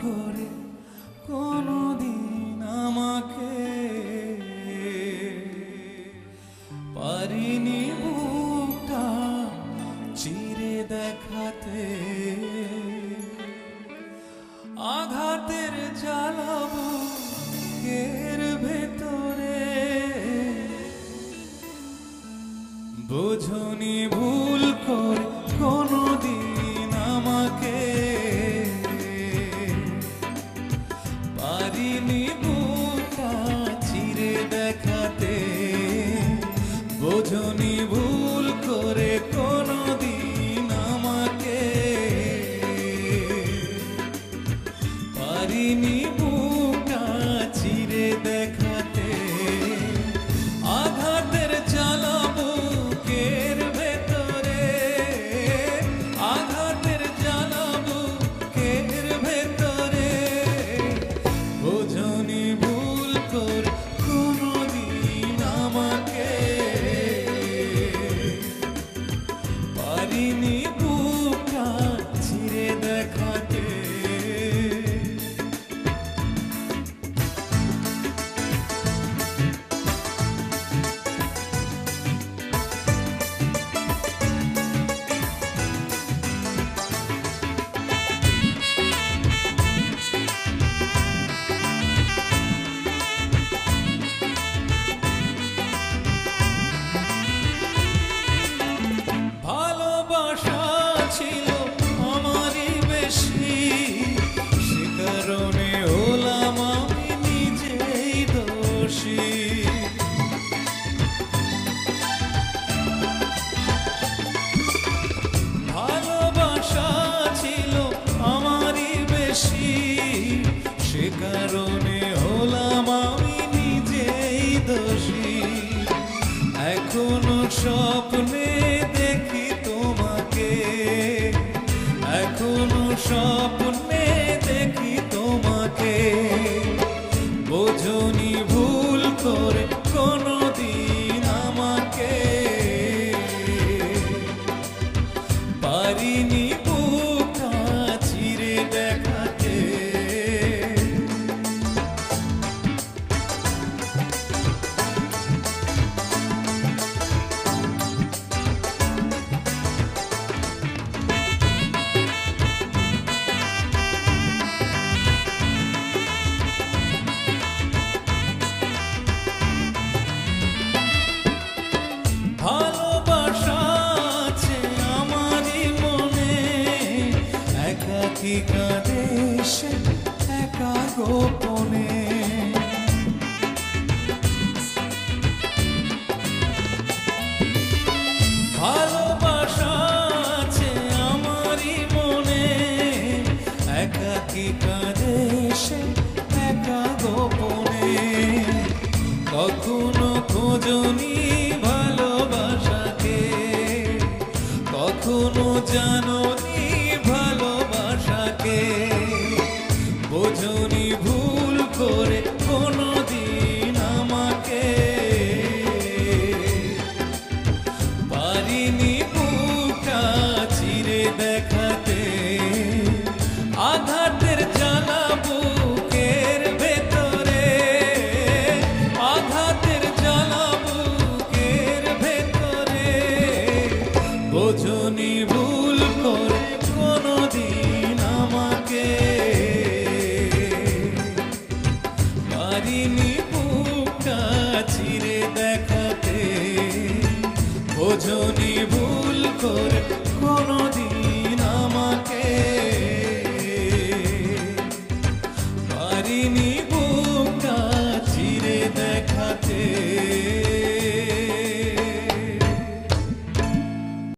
করে কোনদিন আমাকে পারিনি বুকটা চিরে দেখাতে আঘাতের জ্বালাবো এর ভেতরে বোঝনি ভুল করে কোনদিন আমাকে পারিনি বুকটা চিরে দেখাতে বোঝনি ভুল করে কোনদিন আমাকে পারিনি বুকটা চিরে দেখাতে আঘাতের জ্বালাবো বুকের ভেতরে আঘাতের জ্বালাবো বুকের ভেতরে বোঝনি ভুল করে কোনদিন আমাকে পারিনি বুকটা চিরে দেখাতে ভালোবাসা ছিল আমারই বেশি সে কারণে হলাম আমি নিজেই দোষী ভালোবাসা ছিল আমারই বেশি সে কারণে হলাম আমি নিজেই দোষী এখনো স্বপ্নে দেখি তোমাকে এখনো স্বপ্নে দেখি তোমাকে বোঝনি ভুল করে কোনদিন আমাকে পারিনি বুকটা চিরে দেখাতে ভালোবাসা আছে আমারই মনে একাকী কাঁদে সে একা গোপনে